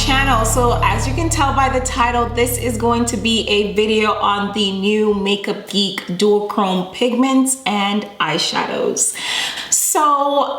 channel. So as you can tell by the title, this is going to be a video on the new Makeup Geek duochrome pigments and eyeshadows. So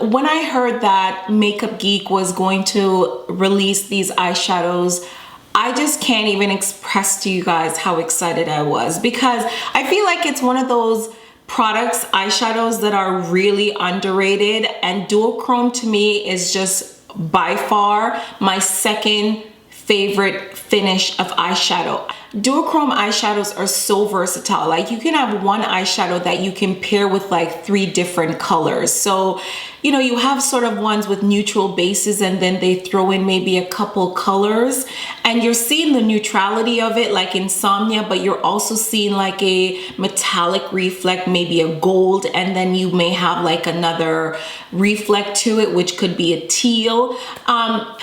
when I heard that Makeup Geek was going to release these eyeshadows, I just can't even express to you guys how excited I was, because I feel like it's one of those products, eyeshadows, that are really underrated, and duochrome to me is just by far my second favorite finish of eyeshadow. Duochrome eyeshadows are so versatile. Like, you can have one eyeshadow that you can pair with like 3 different colors. So, you know, you have sort of ones with neutral bases and then they throw in maybe a couple colors, and you're seeing the neutrality of it like Insomnia, but you're also seeing like a metallic reflect, maybe a gold, and then you may have like another reflect to it, which could be a teal.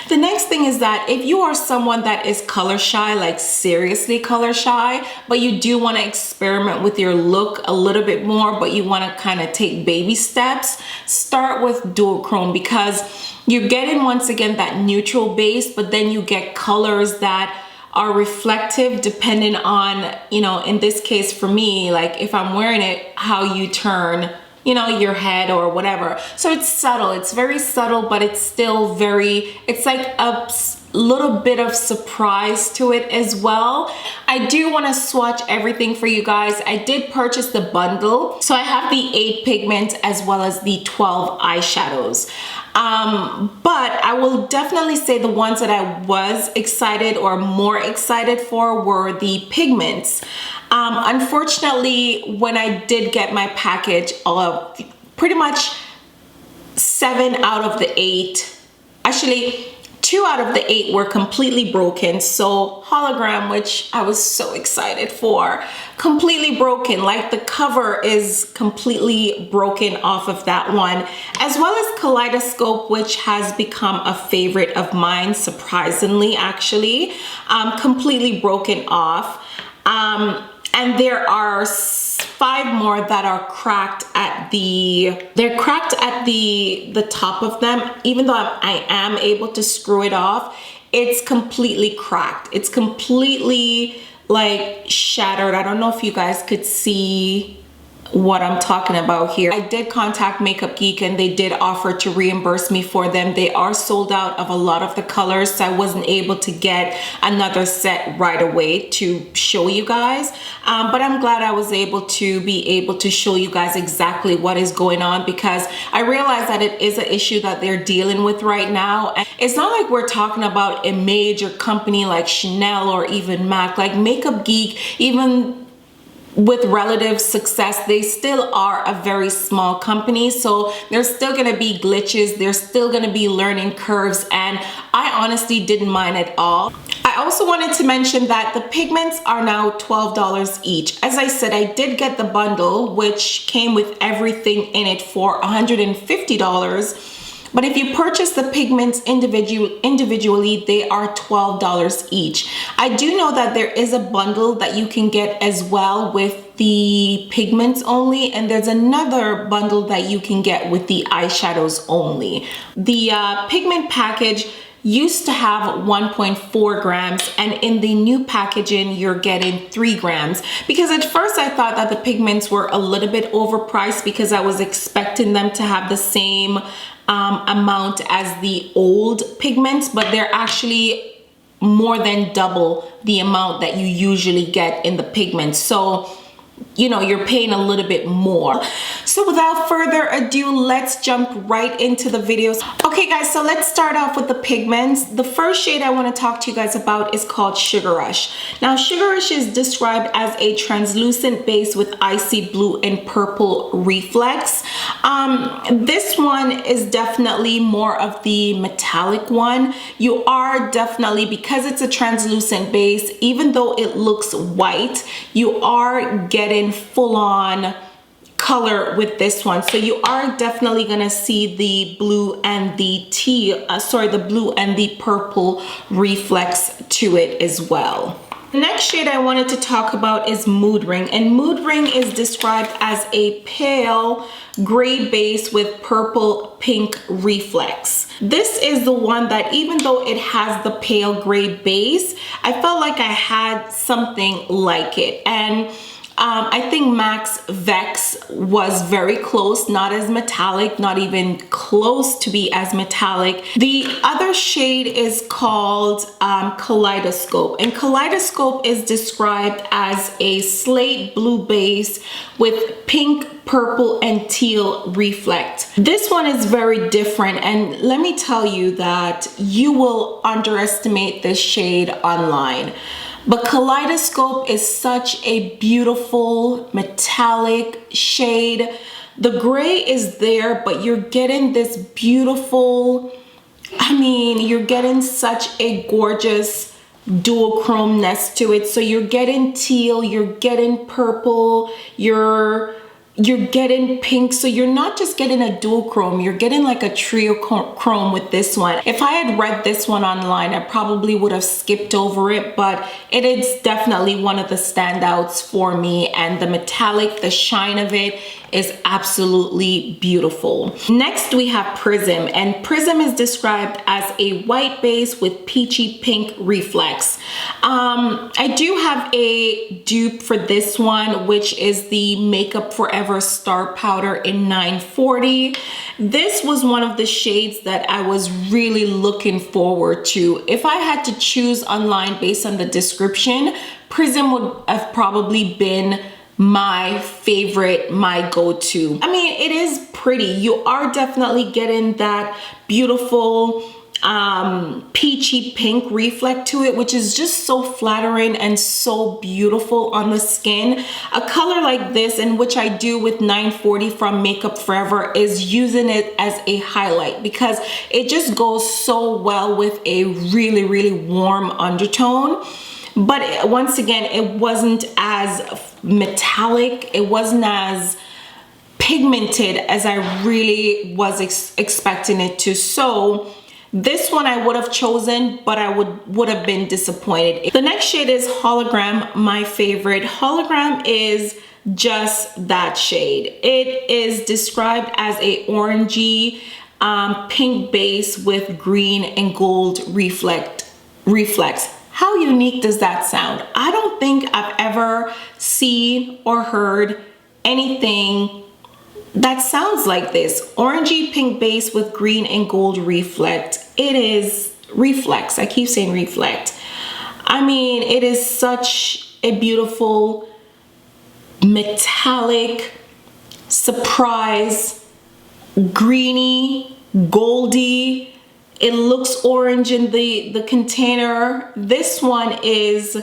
The next thing is that if you are someone that is color shy, like seriously color shy, but you do want to experiment with your look a little bit more, but you want to kind of take baby steps, start with duochrome, because you're getting, once again, that neutral base, but then you get colors that are reflective depending on, you know, in this case for me, like if I'm wearing it, how you turn, you know, your head or whatever. So it's subtle, it's very subtle, but it's still very, it's like a little bit of surprise to it as well. I do want to swatch everything for you guys. I did purchase the bundle, so I have the 8 pigments as well as the 12 eyeshadows. But I will definitely say the ones that I was excited or more excited for were the pigments. Unfortunately, when I did get my package, pretty much 7 out of the 8, actually 2 out of the 8 were completely broken. So hologram, which I was so excited for, completely broken. Like, the cover is completely broken off of that one, as well as Kaleidoscope, which has become a favorite of mine, surprisingly, actually, completely broken off. And there are 5 more that are cracked at the top of them. Even though I am able to screw it off, it's completely cracked. It's completely like shattered. I don't know if you guys could see what I'm talking about here. I did contact Makeup Geek and they did offer to reimburse me for them. They are sold out of a lot of the colors, so I wasn't able to get another set right away to show you guys. But I'm glad I was able to show you guys exactly what is going on, because I realize that it is an issue that they're dealing with right now. And it's not like we're talking about a major company like Chanel or even MAC. Like, Makeup Geek, even with relative success, they still are a very small company, so there's still gonna be glitches, there's still gonna be learning curves, and I honestly didn't mind at all. I also wanted to mention that the pigments are now $12 each. As I said, I did get the bundle, which came with everything in it for $150. But if you purchase the pigments individually, they are $12 each. I do know that there is a bundle that you can get as well with the pigments only, and there's another bundle that you can get with the eyeshadows only. The pigment package used to have 1.4 grams, and in the new packaging you're getting 3 grams, because at first I thought that the pigments were a little bit overpriced, because I was expecting them to have the same amount as the old pigments, but they're actually more than double the amount that you usually get in the pigments. So, you know, you're paying a little bit more. So without further ado, let's jump right into the videos. Okay guys, so let's start off with the pigments. The first shade I want to talk to you guys about is called Sugar Rush. Now, Sugar Rush is described as a translucent base with icy blue and purple reflex. This one is definitely more of the metallic one. You are definitely, because it's a translucent base, even though it looks white, you are getting full-on color with this one. So you are definitely gonna see the blue and the the blue and the purple reflex to it as well. The next shade I wanted to talk about is Mood Ring, and Mood Ring is described as a pale gray base with purple pink reflex. This is the one that, even though it has the pale gray base, I felt like I had something like it. And I think MAC's Vex was very close, not as metallic, not even close to be as metallic. The other shade is called Kaleidoscope, and Kaleidoscope is described as a slate blue base with pink, purple, and teal reflect. This one is very different, and let me tell you that you will underestimate this shade online. But Kaleidoscope is such a beautiful metallic shade. The gray is there, but you're getting this beautiful, I mean, you're getting such a gorgeous duochrome-ness to it. So you're getting teal, you're getting purple, you're getting pink. So you're not just getting a duochrome, you're getting like a trio chrome with this one. If I had read this one online, I probably would have skipped over it, but it is definitely one of the standouts for me, and the metallic, the shine of it is absolutely beautiful. Next we have Prism, and Prism is described as a white base with peachy pink reflex. I do have a dupe for this one, which is the Makeup Forever Star Powder in 940. This was one of the shades that I was really looking forward to. If I had to choose online based on the description, Prism would have probably been my favorite, my go-to. I mean, it is pretty. You are definitely getting that beautiful peachy pink reflect to it, which is just so flattering and so beautiful on the skin. A color like this, and which I do with 940 from Makeup Forever, is using it as a highlight because it just goes so well with a really, really warm undertone. But once again, it wasn't as metallic, it wasn't as pigmented as I really was expecting it to. So this one I would have chosen, but I would have been disappointed. The next shade is Hologram, my favorite. Hologram is just that shade. It is described as a orangey pink base with green and gold reflex. How unique does that sound? I don't think I've ever seen or heard anything that sounds like this. Orangey pink base with green and gold reflect. It is reflex. I keep saying reflect. I mean, it is such a beautiful metallic surprise, greeny, goldy. It looks orange in the container. This one is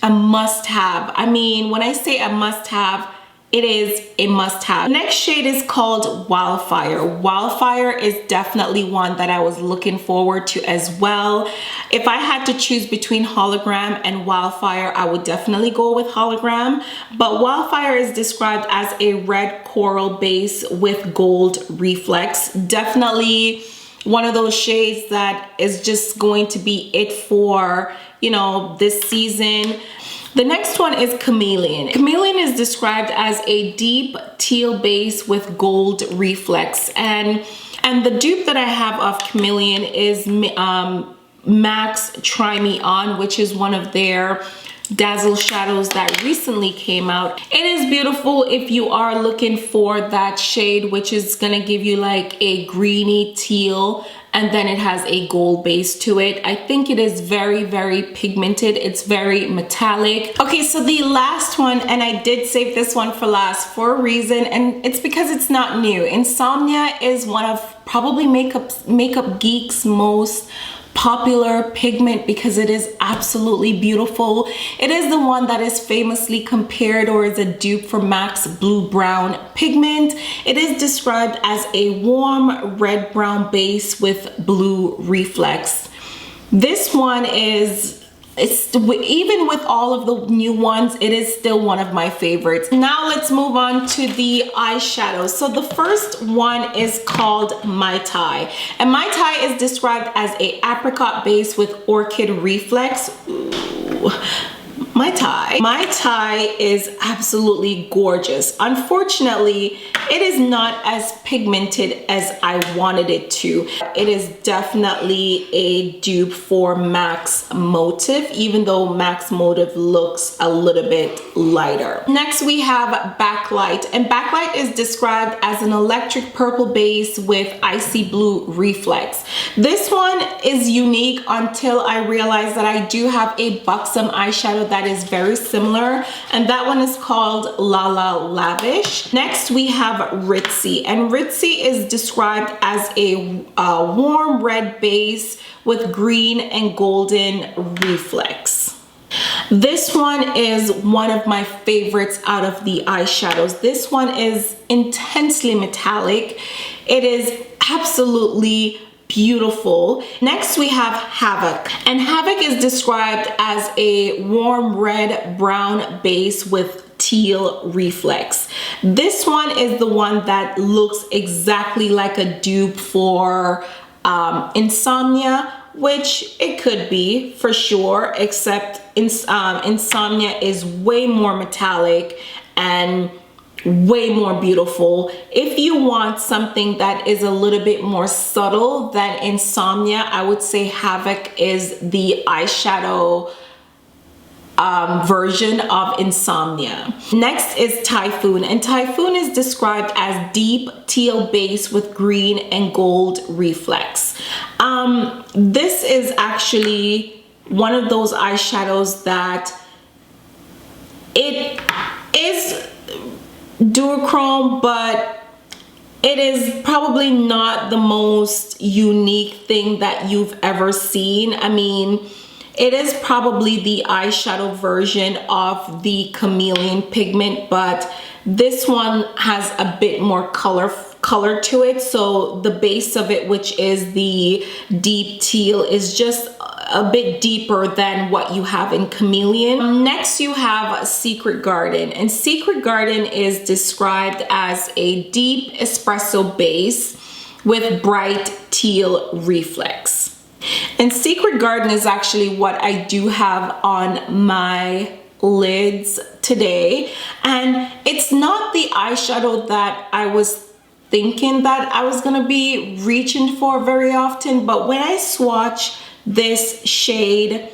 a must-have. I mean, when I say a must-have, it is a must-have. Next shade is called Wildfire. Wildfire is definitely one that I was looking forward to as well. If I had to choose between Hologram and Wildfire, I would definitely go with Hologram. But Wildfire is described as a red coral base with gold reflex. Definitely one of those shades that is just going to be it for, you know, this season. The next one is Chameleon. Chameleon is described as a deep teal base with gold reflex, and the dupe that I have of Chameleon is MAC's Try Me On, which is one of their dazzle shadows that recently came out. It is beautiful if you are looking for that shade, which is gonna give you like a greeny teal, and then it has a gold base to it. I think it is very, very pigmented. It's very metallic. Okay, so the last one, and I did save this one for last for a reason, and it's because it's not new. Insomnia is one of probably Makeup Geek's most popular pigment because it is absolutely beautiful. It is the one that is famously compared, or is a dupe for MAC's Blue Brown pigment. It is described as a warm red brown base with blue reflex. This one is, even with all of the new ones, it is still one of my favorites. Now let's move on to the eyeshadows. So the first one is called Mai Tai, and Mai Tai is described as a apricot base with orchid reflex. Ooh. My tie. My tie is absolutely gorgeous. Unfortunately, it is not as pigmented as I wanted it to. It is definitely a dupe for MAC's Motive, even though MAC's Motive looks a little bit lighter. Next, we have Backlight, and Backlight is described as an electric purple base with icy blue reflex. This one is unique until I realized that I do have a Buxom eyeshadow that is very similar, and that one is called Lala Lavish. Next, we have Ritzy, and Ritzy is described as a warm red base with green and golden reflex. This one is one of my favorites out of the eyeshadows. This one is intensely metallic. It is absolutely beautiful. Next, we have Havoc, and Havoc is described as a warm red brown base with teal reflex. This one is the one that looks exactly like a dupe for Insomnia, which it could be for sure, except Insomnia is way more metallic and way more beautiful. If you want something that is a little bit more subtle than Insomnia, I would say Havoc is the eyeshadow version of Insomnia. Next is Typhoon, and Typhoon is described as deep teal base with green and gold reflex. This is actually one of those eyeshadows that it is duochrome, but it is probably not the most unique thing that you've ever seen. I mean, it is probably the eyeshadow version of the Chameleon pigment, but this one has a bit more color to it. So the base of it, which is the deep teal, is just a bit deeper than what you have in Chameleon. Next, you have Secret Garden, and Secret Garden is described as a deep espresso base with bright teal reflex. And Secret Garden is actually what I do have on my lids today, and it's not the eyeshadow that I was thinking that I was gonna be reaching for very often, but when I swatch this shade,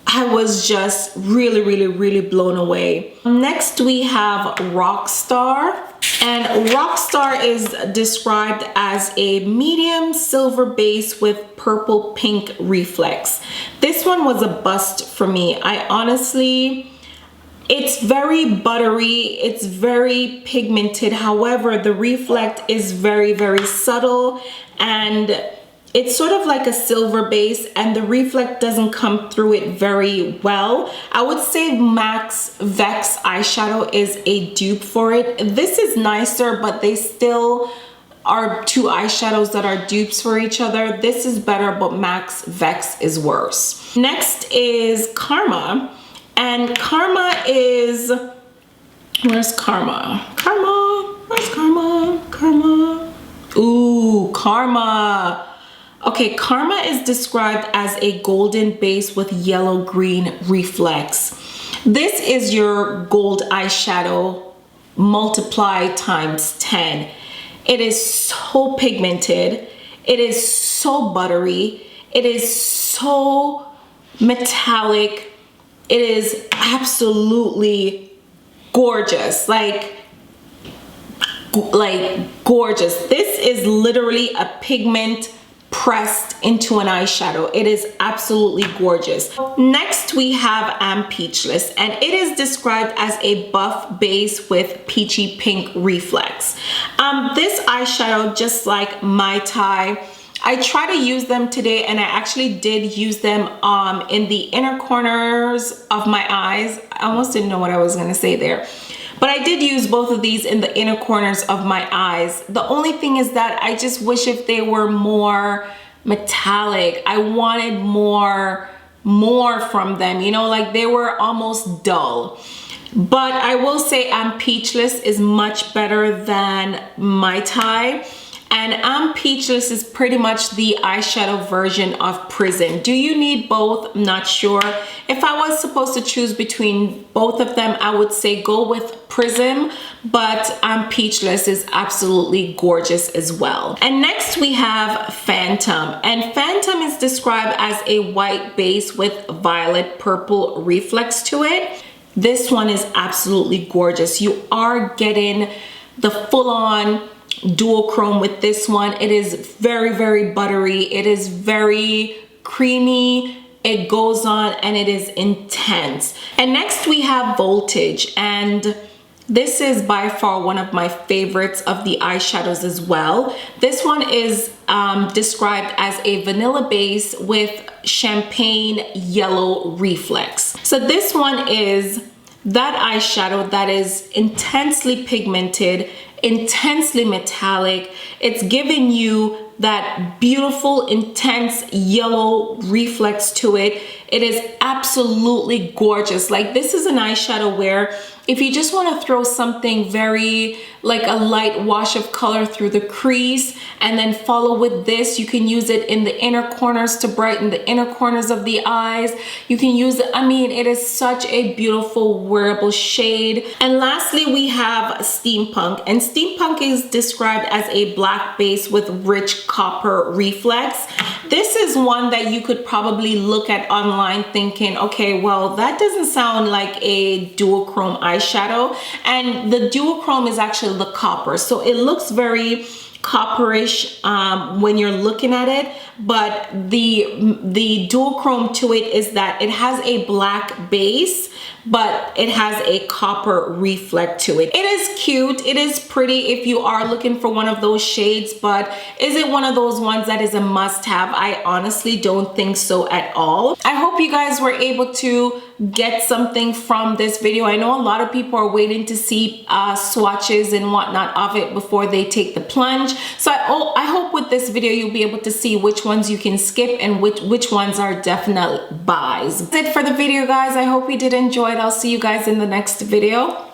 I was just really blown away. Next, we have Rockstar, and Rockstar is described as a medium silver base with purple pink reflex. This one was a bust for me. It's very buttery, it's very pigmented. However, the reflect is very subtle, and it's sort of like a silver base, and the reflect doesn't come through it very well. I would say MAC's Vex eyeshadow is a dupe for it. This is nicer, but they still are two eyeshadows that are dupes for each other. This is better, but MAC's Vex is worse. Next is Karma. And Karma is, where's Karma? Where's Karma? Karma. Ooh, Karma. Okay, Karma is described as a golden base with yellow-green reflex. This is your gold eyeshadow multiplied times 10. It is so pigmented. It is so buttery. It is so metallic. It is absolutely gorgeous, like gorgeous. This is literally a pigment pressed into an eyeshadow. It is absolutely gorgeous. Next, we have Am Peachless, and it is described as a buff base with peachy pink reflex. This eyeshadow, just like my tie, I try to use them today, and I actually did use them in the inner corners of my eyes. I almost didn't know what I was gonna say there. But I did use both of these in the inner corners of my eyes. The only thing is that I just wish if they were more metallic. I wanted more from them, you know, like they were almost dull. But I will say Am Peachless is much better than my tie. And Peachless is pretty much the eyeshadow version of Prism. Do you need both? I'm not sure. If I was supposed to choose between both of them, I would say go with Prism, but Peachless is absolutely gorgeous as well. And next we have Phantom, and Phantom is described as a white base with violet purple reflex to it. This one is absolutely gorgeous. You are getting the full-on duochrome with this one. It is very, very buttery. It is very creamy. It goes on and it is intense. And next we have Voltage, and this is by far one of my favorites of the eyeshadows as well. This one is described as a vanilla base with champagne yellow reflex. So this one is that eyeshadow that is intensely pigmented, intensely metallic. It's giving you that beautiful intense yellow reflex to it. It is absolutely gorgeous. Like, this is an eyeshadow where if you just want to throw something very like a light wash of color through the crease and then follow with this, you can use it in the inner corners to brighten the inner corners of the eyes. You can use it, I mean, it is such a beautiful wearable shade. And lastly, we have Steampunk, and Steampunk is described as a black base with rich copper reflex. This is one that you could probably look at online thinking, okay, well, that doesn't sound like a duochrome eyeshadow. And the duochrome is actually the copper, so it looks very copperish when you're looking at it, but the duochrome to it is that it has a black base, but it has a copper reflect to it. It is cute, it is pretty if you are looking for one of those shades, but is it one of those ones that is a must-have? I honestly don't think so at all. I hope you guys were able to get something from this video. I know a lot of people are waiting to see swatches and whatnot of it before they take the plunge. So I hope with this video you'll be able to see which ones you can skip and which ones are definite buys. That's it for the video, guys. I hope you did enjoy it. I'll see you guys in the next video.